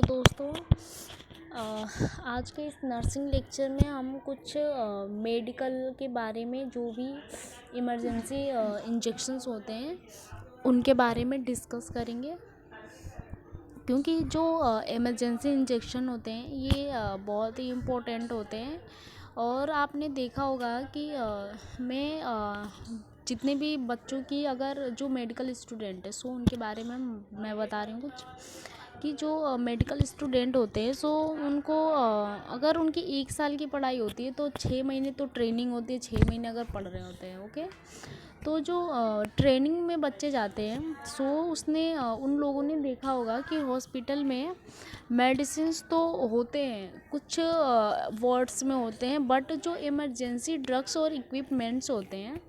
दोस्तों, आज के इस नर्सिंग लेक्चर में हम कुछ मेडिकल के बारे में जो भी इमरजेंसी इंजेक्शंस होते हैं उनके बारे में डिस्कस करेंगे। क्योंकि जो इमरजेंसी इंजेक्शन होते हैं ये बहुत ही इम्पोर्टेंट होते हैं। और आपने देखा होगा कि जितने भी बच्चों की अगर जो मेडिकल स्टूडेंट है उनके बारे में मैं बता रही हूँ कुछ कि जो मेडिकल स्टूडेंट होते हैं उनको अगर उनकी 1 साल की पढ़ाई होती है तो 6 महीने तो ट्रेनिंग होती है। 6 महीने अगर पढ़ रहे होते हैं, ओके। तो जो ट्रेनिंग में बच्चे जाते हैं उसने उन लोगों ने देखा होगा कि हॉस्पिटल में मेडिसिन्स तो होते हैं, कुछ वार्ड्स में होते हैं, बट जो इमरजेंसी ड्रग्स और इक्विपमेंट्स होते हैं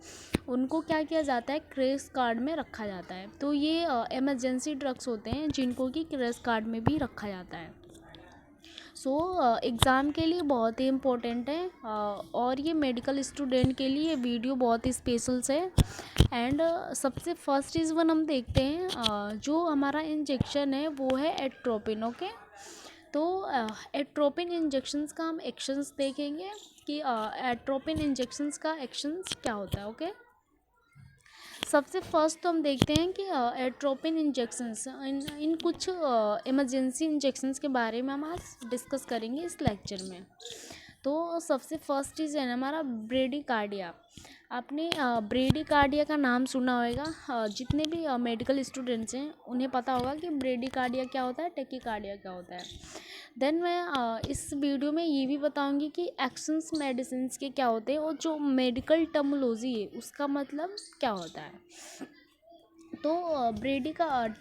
उनको क्या किया जाता है, क्रेश कार्ड में रखा जाता है। तो ये इमरजेंसी ड्रग्स होते हैं जिनको कि क्रेश कार्ड में भी रखा जाता है। एग्ज़ाम के लिए बहुत ही इम्पोर्टेंट है। और ये मेडिकल स्टूडेंट के लिए वीडियो बहुत ही स्पेशल है। एंड सबसे फर्स्ट चीज़ वन हम देखते हैं, जो हमारा इंजेक्शन है वो है एट्रोपिन, ओके। तो एट्रोपिन इंजेक्शंस का हम एक्शंस देखेंगे कि एट्रोपिन इंजेक्शंस का एक्शंस क्या होता है, ओके। सबसे फर्स्ट तो हम देखते हैं कि एट्रोपिन इंजेक्शंस इन कुछ इमरजेंसी इंजेक्शंस के बारे में हम आज डिस्कस करेंगे इस लेक्चर में। तो सबसे फर्स्ट चीज़ है ना हमारा ब्रेडिकार्डिया। आपने ब्रेडिकार्डिया का नाम सुना होगा। जितने भी मेडिकल स्टूडेंट्स हैं उन्हें पता होगा कि ब्रेडिकार्डिया क्या होता है, टेकिकार्डिया क्या होता है। देन मैं इस वीडियो में ये भी बताऊंगी कि एक्शंस मेडिसिन्स के क्या होते हैं और जो मेडिकल टर्मिनोलॉजी है उसका मतलब क्या होता है। तो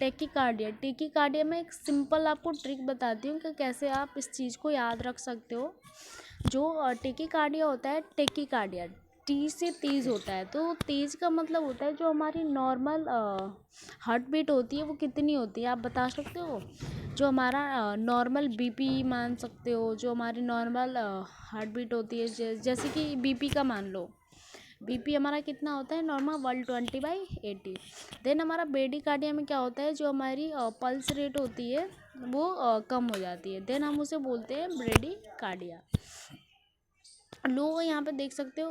टेकिकार्डिया में एक सिंपल आपको ट्रिक बताती हूँ कि कैसे आप इस चीज़ को याद रख सकते हो। जो टेकिकार्डिया होता है, टेकिकार्डिया टी से तेज़ होता है। तो तेज़ का मतलब होता है जो हमारी नॉर्मल हार्ट बीट होती है वो कितनी होती है, आप बता सकते हो। जो हमारा नॉर्मल बीपी मान सकते हो, जो हमारी नॉर्मल हार्ट बीट होती है, जैसे कि बीपी का मान लो। बीपी हमारा कितना होता है नॉर्मल 120/80। देन हमारा ब्रेडिकार्डिया में क्या होता है, जो हमारी पल्स रेट होती है वो कम हो जाती है। देन हम उसे बोलते हैं ब्रेडिकार्डिया। लो यहाँ पे देख सकते हो,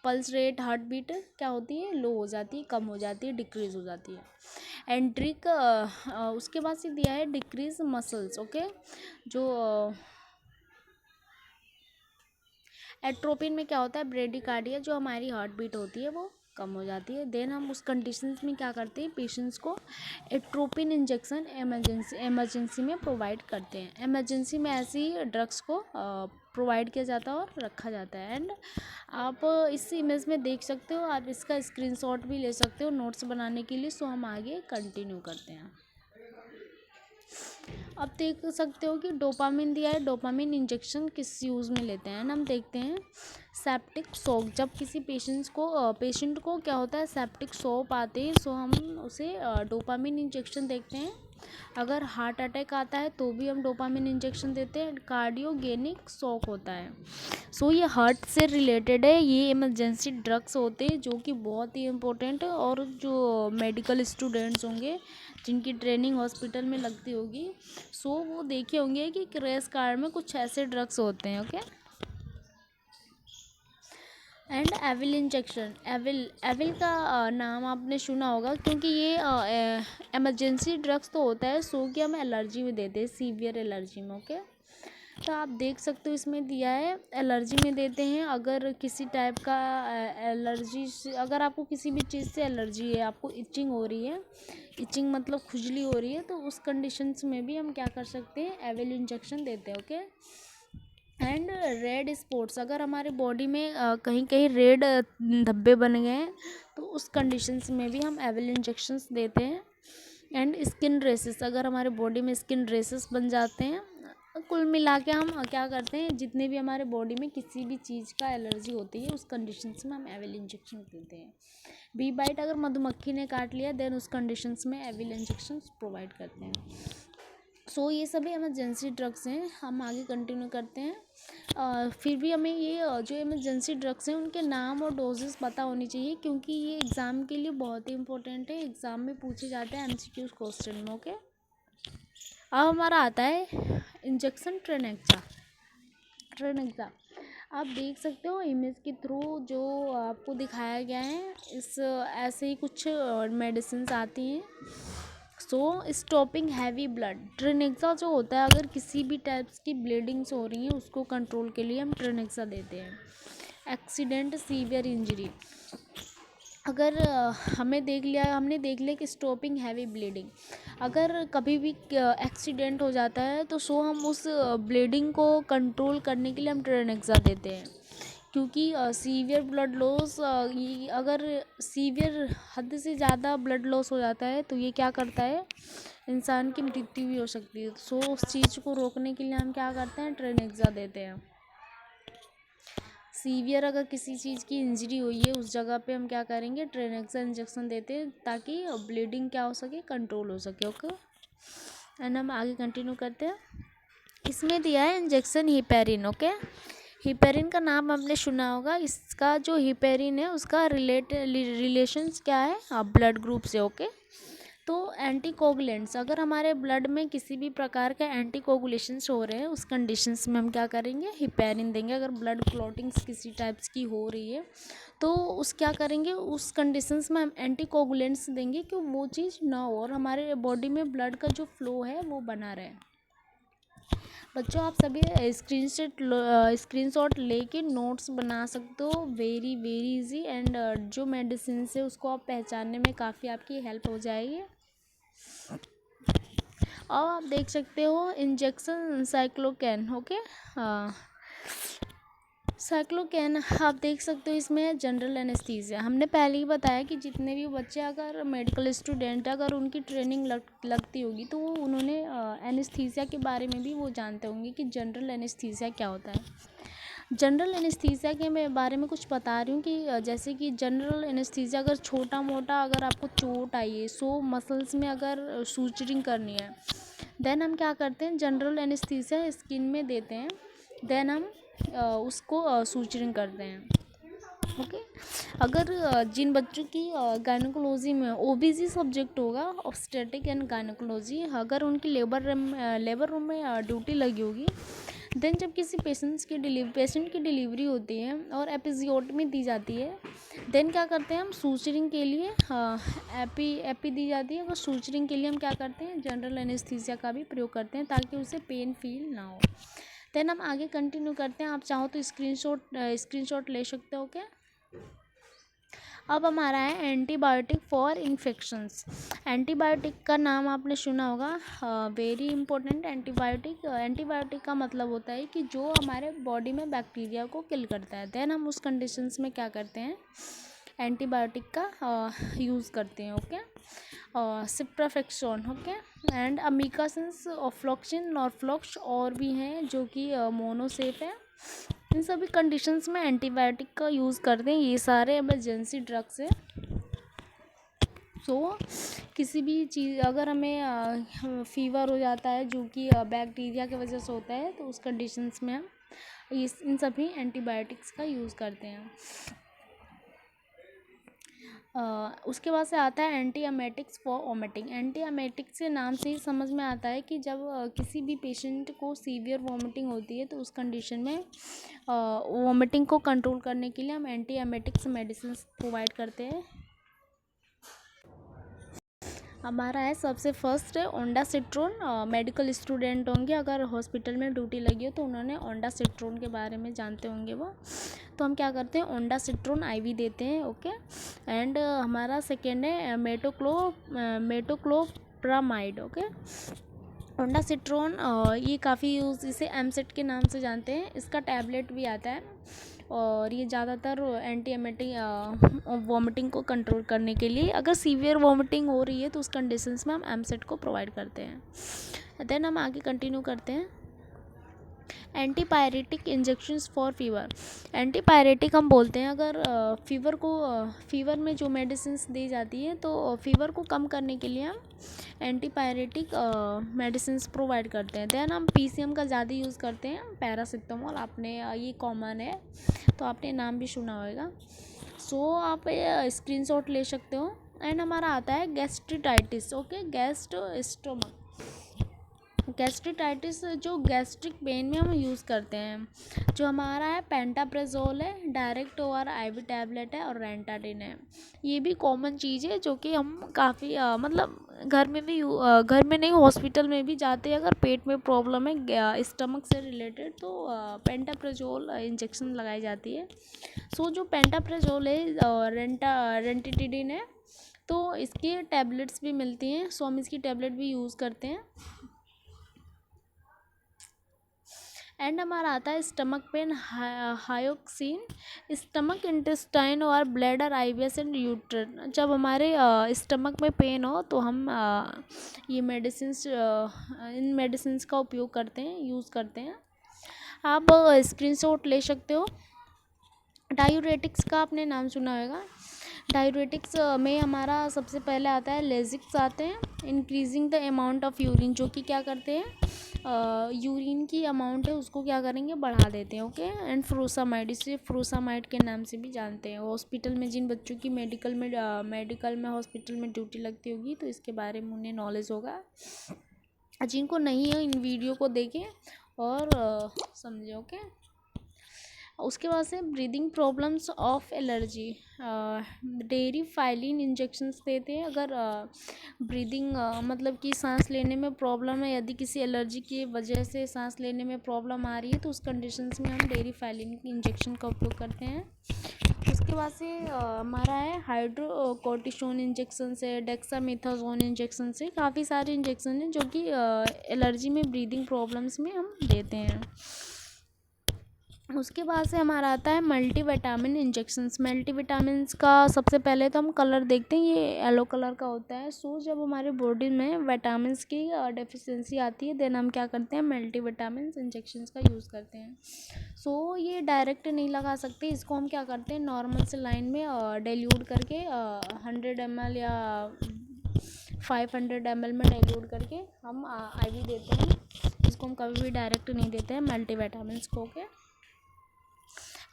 पल्स रेट हार्ट बीट क्या होती है, लो हो जाती है, कम हो जाती है, डिक्रीज हो जाती है। एंड ट्रिक उसके बाद से दिया है डिक्रीज मसल्स, ओके। जो एट्रोपिन में क्या होता है, ब्रेडिकार्डिया जो हमारी हार्ट बीट होती है वो कम हो जाती है। देन हम उस कंडीशंस में क्या करते हैं, पेशेंट्स को एट्रोपिन इंजेक्शन इमरजेंसी में प्रोवाइड करते हैं। इमरजेंसी में ऐसी ड्रग्स को प्रोवाइड किया जाता है और रखा जाता है। एंड आप इस इमेज में देख सकते हो, आप इसका स्क्रीनशॉट भी ले सकते हो नोट्स बनाने के लिए। हम आगे कंटिन्यू करते हैं। अब देख सकते हो कि डोपामिन दिया है। डोपामिन इंजेक्शन किस यूज़ में लेते हैं, हम देखते हैं सेप्टिक शॉक। जब किसी पेशेंट को क्या होता है, सेप्टिक शॉक आते हैं, हम उसे डोपामिन इंजेक्शन देखते हैं। अगर हार्ट अटैक आता है तो भी हम डोपामिन इंजेक्शन देते हैं। कार्डियोजेनिक शॉक होता है, ये हार्ट से रिलेटेड है। ये इमरजेंसी ड्रग्स होते हैं जो कि बहुत ही इम्पोर्टेंट है। और जो मेडिकल स्टूडेंट्स होंगे जिनकी ट्रेनिंग हॉस्पिटल में लगती होगी वो देखे होंगे कि क्रेश कार्ड में कुछ ऐसे ड्रग्स होते हैं, okay. And Avil injection, Avil का नाम आपने सुना होगा क्योंकि ये इमरजेंसी ड्रग्स तो होता है कि हम एलर्जी में देते हैं, सीवियर एलर्जी में, ओके। तो आप देख सकते हो इसमें दिया है एलर्जी में देते हैं। अगर किसी टाइप का एलर्जी से, अगर आपको किसी भी चीज़ से एलर्जी है, आपको इचिंग हो रही है, इचिंग मतलब खुजली हो रही है, तो उस कंडीशंस में भी हम क्या कर सकते हैं, एविल इंजेक्शन देते हैं, ओके। एंड रेड स्पॉट्स, अगर हमारे बॉडी में कहीं कहीं रेड धब्बे बन गए हैं तो उस कंडीशंस में भी हम एविल इंजेक्शंस देते हैं। एंड स्किन रेसेस, अगर हमारे बॉडी में स्किन रेसेस बन जाते हैं, कुल मिला के हम क्या करते हैं, जितने भी हमारे बॉडी में किसी भी चीज़ का एलर्जी होती है उस कंडीशंस में हम एविल इंजेक्शन देते हैं। बी बाइट, अगर मधुमक्खी ने काट लिया देन उस कंडीशंस में एविल इंजेक्शन प्रोवाइड करते हैं। ये सभी इमरजेंसी ड्रग्स हैं। हम आगे कंटिन्यू करते हैं। फिर भी हमें ये जो इमरजेंसी ड्रग्स हैं उनके नाम और डोजेस पता होनी चाहिए क्योंकि ये एग्ज़ाम के लिए बहुत ही इंपॉर्टेंट है। एग्ज़ाम में पूछे जाते हैं MCQ क्वेश्चन में, ओके। अब हमारा आता है इंजेक्शन ट्रेनेक्सा। ट्रेनेक्सा आप देख सकते हो इमेज के थ्रू जो आपको दिखाया गया है, इस ऐसे ही कुछ मेडिसिन आती हैं। सो स्टॉपिंग हैवी ब्लड, ट्रेनेक्सा जो होता है, अगर किसी भी टाइप्स की ब्लीडिंग्स हो रही हैं उसको कंट्रोल के लिए हम ट्रेनेक्सा देते हैं। एक्सीडेंट सीवियर इंजरी, अगर हमने देख लिया कि स्टॉपिंग हैवी ब्लीडिंग, अगर कभी भी एक्सीडेंट हो जाता है तो सो हम उस ब्लीडिंग को कंट्रोल करने के लिए हम ट्रेनेक्सा देते हैं। क्योंकि सीवियर ब्लड लॉस, ये अगर सीवियर हद से ज़्यादा ब्लड लॉस हो जाता है तो ये क्या करता है, इंसान की मृत्यु भी हो सकती है। सो उस चीज़ को रोकने के लिए हम क्या करते हैं, ट्रेनेक्सा देते हैं। सीवियर अगर किसी चीज़ की इंजरी हुई है उस जगह पे हम क्या करेंगे, ट्रेनेक्सा इंजेक्शन देते हैं ताकि ब्लीडिंग क्या हो सके, कंट्रोल हो सके। ओके, एंड हम आगे कंटिन्यू करते हैं। इसमें दिया है इंजेक्शन हिपेरिन। ओके, हिपेरिन का नाम आपने सुना होगा। इसका जो हिपेरिन है उसका रिलेशंस क्या है, ब्लड ग्रुप से। ओके, तो एंटीकोगुलेंट्स, अगर हमारे ब्लड में किसी भी प्रकार के एंटीकोगुलेशंस हो रहे हैं उस कंडीशंस में हम क्या करेंगे, हिपेरिन देंगे। अगर ब्लड क्लॉटिंग्स किसी टाइप्स की हो रही है तो उस क्या करेंगे, उस कंडीशंस में हम एंटीकोगुलेंट्स देंगे कि वो चीज़ ना हो और हमारे बॉडी में ब्लड का जो फ्लो है वो बना रहे। बच्चों आप सभी स्क्रीनशॉट लेके नोट्स बना सकते हो, वेरी वेरी इजी। एंड जो मेडिसिन है उसको आप पहचानने में काफ़ी आपकी हेल्प हो जाएगी। और आप देख सकते हो इंजेक्शन साइक्लोकैन। ओके, साइक्लोकैन आप देख सकते हो, इसमें जनरल एनेस्थीसिया। हमने पहले ही बताया कि जितने भी बच्चे अगर मेडिकल स्टूडेंट अगर उनकी ट्रेनिंग लगती होगी तो वो उन्होंने एनेस्थीसिया के बारे में भी वो जानते होंगे कि जनरल एनेस्थीसिया क्या होता है। जनरल एनेस्थीसिया के मैं बारे में कुछ बता रही हूँ कि जैसे कि जनरल एनेस्थीसिया अगर छोटा मोटा अगर आपको चोट आई है, सो मसल्स में अगर सूचरिंग करनी है, देन हम क्या करते हैं, जनरल एनेस्थीसिया स्किन में देते हैं, देन हम उसको सूचरिंग करते हैं। ओके, अगर जिन बच्चों की गायनोकोलॉजी में ओबीसी सब्जेक्ट होगा, ऑब्स्टेटिक एंड गायनोकोलॉजी, अगर उनकी लेबर रूम में ड्यूटी लगी होगी, देन जब किसी पेशेंट की डिलीवरी होती है और एपिजियोटमी दी जाती है, देन क्या करते हैं हम सूचरिंग के लिए एपी दी जाती है, और सूचरिंग के लिए हम क्या करते हैं, जनरल एनेस्थीसिया का भी प्रयोग करते हैं ताकि उसे पेन फील ना हो। देन हम आगे कंटिन्यू करते हैं। आप चाहो तो स्क्रीनशॉट ले सकते हो क्या। अब हमारा है एंटीबायोटिक फॉर इन्फेक्शंस। एंटीबायोटिक का नाम आपने सुना होगा, वेरी इंपॉर्टेंट। एंटीबायोटिक का मतलब होता है कि जो हमारे बॉडी में बैक्टीरिया को किल करता है। देन हम उस कंडीशंस में क्या करते हैं, एंटीबायोटिक का यूज़ करते हैं। ओके, सिप्राफेक्सोन, ओके, एंड अमीकासिंस, ऑफ्लॉक्सिन, नॉरफ्लॉक्स और भी हैं जो कि मोनोसेफ है। इन सभी कंडीशंस में एंटीबायोटिक का यूज़ करते हैं। ये सारे इमरजेंसी ड्रग्स हैं। सो किसी भी चीज़ अगर हमें फीवर हो जाता है जो कि बैक्टीरिया की वजह से होता है, तो उस कंडीशंस में हम इन सभी एंटीबायोटिक्स का यूज़ करते हैं। उसके बाद से आता है anti emetics for vomiting. Anti emetic से नाम से ही समझ में आता है कि जब किसी भी पेशेंट को सीवियर वॉमिटिंग होती है तो उस कंडीशन में वॉमिटिंग को कंट्रोल करने के लिए हम एंटी एमेटिक्स मेडिसिन प्रोवाइड करते हैं। हमारा है सबसे फर्स्ट है ओंडासिट्रोन। मेडिकल स्टूडेंट होंगे, अगर हॉस्पिटल में ड्यूटी लगी हो तो उन्होंने ओंडासिट्रोन के बारे में जानते होंगे वो। तो हम क्या करते हैं, ओंडासिट्रोन आईवी देते हैं। ओके, एंड हमारा सेकेंड है मेटोक्लोप्रामाइड। ओके, ओंडासिट्रोन ये काफ़ी यूज़, इसे एमसेट के नाम से जानते हैं। इसका टैबलेट भी आता है और ये ज़्यादातर एंटी एमेटिक वॉमिटिंग को कंट्रोल करने के लिए, अगर सीवियर वॉमिटिंग हो रही है तो उस कंडीशंस में हम एमसेट को प्रोवाइड करते हैं। देन हम आगे कंटिन्यू करते हैं। Antipyretic injections for fever. Antipyretic हम बोलते हैं अगर फीवर में जो मेडिसिन दी जाती है तो फीवर को कम करने के लिए हम एंटीपायरेटिक मेडिसिन प्रोवाइड करते हैं। देन हम पीसीएम का ज़्यादा यूज़ करते हैं, पैरासिटामोल। आपने ये कॉमन है तो आपने नाम भी सुना होगा। सो आप स्क्रीनशॉट ले सकते हो। एंड हमारा आता है गैस्ट्रिटाइटिस। ओके, गैस्ट्रोस्टोमक। गैस्ट्रिटाइटिस जो गैस्ट्रिक पेन में हम यूज़ करते हैं, जो हमारा है पेंटाप्रेजोल है, डायरेक्ट ओआर आईवी टैबलेट है, और रेंटाडिन है। ये भी कॉमन चीज़ है जो कि हम काफ़ी मतलब घर में भी घर में नहीं, हॉस्पिटल में भी जाते हैं अगर पेट में प्रॉब्लम है स्टमक से रिलेटेड, तो पेंटाप्रेजोल इंजेक्शन लगाई जाती है। सो जो पेंटाप्रेजोल है रेंटाडिन है, तो इसकी टैबलेट्स भी मिलती हैं, सो हम इसकी टैबलेट भी यूज़ करते हैं। एंड हमारा आता है स्टमक पेन, हायोक्सिन, स्टमक इंटेस्टाइन और ब्लैडर, आईबीएस एंड यूट्रन। जब हमारे स्टमक में पेन हो तो हम ये इन मेडिसिन का उपयोग करते हैं, यूज़ करते हैं। आप स्क्रीनशॉट ले सकते हो। डायूरेटिक्स का आपने नाम सुना होगा। डायूरेटिक्स में हमारा सबसे पहले आता है लेजिक्स आते हैं, increasing the amount of urine, जो कि क्या करते हैं यूरिन की अमाउंट है उसको क्या करेंगे, बढ़ा देते हैं। ओके। एंड फ्रूसामाइड, इसे फ्रूसामाइड के नाम से भी जानते हैं। हॉस्पिटल में जिन बच्चों की मेडिकल में हॉस्पिटल में ड्यूटी लगती होगी तो इसके बारे में उन्हें नॉलेज होगा। जिनको नहीं है इन वीडियो को देखें और समझे। ओके। उसके बाद से breathing problems of allergy, dairy phylline injections देते हैं अगर ब्रीदिंग मतलब कि सांस लेने में प्रॉब्लम है, यदि किसी एलर्जी की वजह से सांस लेने में प्रॉब्लम आ रही है तो उस कंडीशंस में हम डेयरी फाइलिन की इंजेक्शन का उपयोग करते हैं। उसके बाद से हमारा है हाइड्रोकोर्टिसोन इंजेक्शन से, डेक्सामेथासोन इंजेक्शन से, काफ़ी सारे इंजेक्शन हैं जो कि एलर्जी में ब्रीदिंग प्रॉब्लम्स में हम देते हैं। उसके बाद से हमारा आता है मल्टीविटामिन इंजेक्शंस। मल्टीविटामिन्स का सबसे पहले तो हम कलर देखते हैं, ये येलो कलर का होता है। सो जब हमारे बॉडी में विटामिन्स की डेफिशिएंसी आती है देन हम क्या करते हैं, मल्टीविटामिन्स इंजेक्शंस का यूज़ करते हैं। सो ये डायरेक्ट नहीं लगा सकते, इसको हम क्या करते हैं नॉर्मल से लाइन में डाइल्यूट करके 100 ml या 500 ml में डाइल्यूट करके हम IV देते हैं। इसको हम कभी भी डायरेक्ट नहीं देते हैं मल्टीविटामिन्स को। Okay.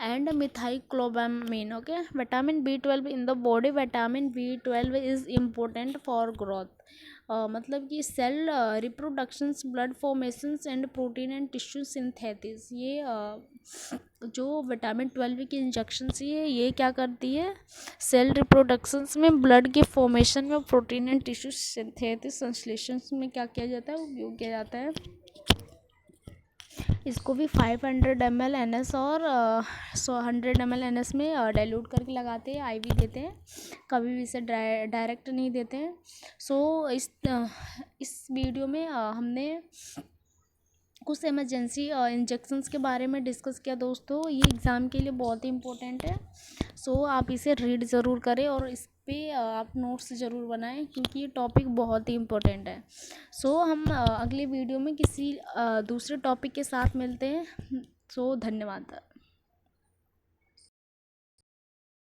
And methylcobalamin. Okay. Vitamin B12 in the body, vitamin B12 is important for growth, मतलब कि cell reproductions, blood formations and protein and tissue synthesis. ये जो विटामिन 12 की इंजेक्शंस ये क्या करती है, सेल रिप्रोडक्शंस में, ब्लड के फॉर्मेशन में, प्रोटीन एंड टिश्यू सिंथेसिस संश्लेषण में क्या किया जाता है, उपयोग किया जाता है। इसको भी 500 ml NS और 100 ml NS में डाइल्यूट करके लगाते हैं, IV देते हैं, कभी भी इसे डायरेक्ट नहीं देते हैं। सो इस वीडियो में हमने कुछ इमरजेंसी इंजेक्शंस के बारे में डिस्कस किया दोस्तों। ये एग्ज़ाम के लिए बहुत ही इम्पोर्टेंट है। सो आप इसे रीड ज़रूर करें और इस पे आप नोट्स ज़रूर बनाएं क्योंकि ये टॉपिक बहुत ही इम्पोर्टेंट है। सो हम अगले वीडियो में किसी दूसरे टॉपिक के साथ मिलते हैं। सो धन्यवाद।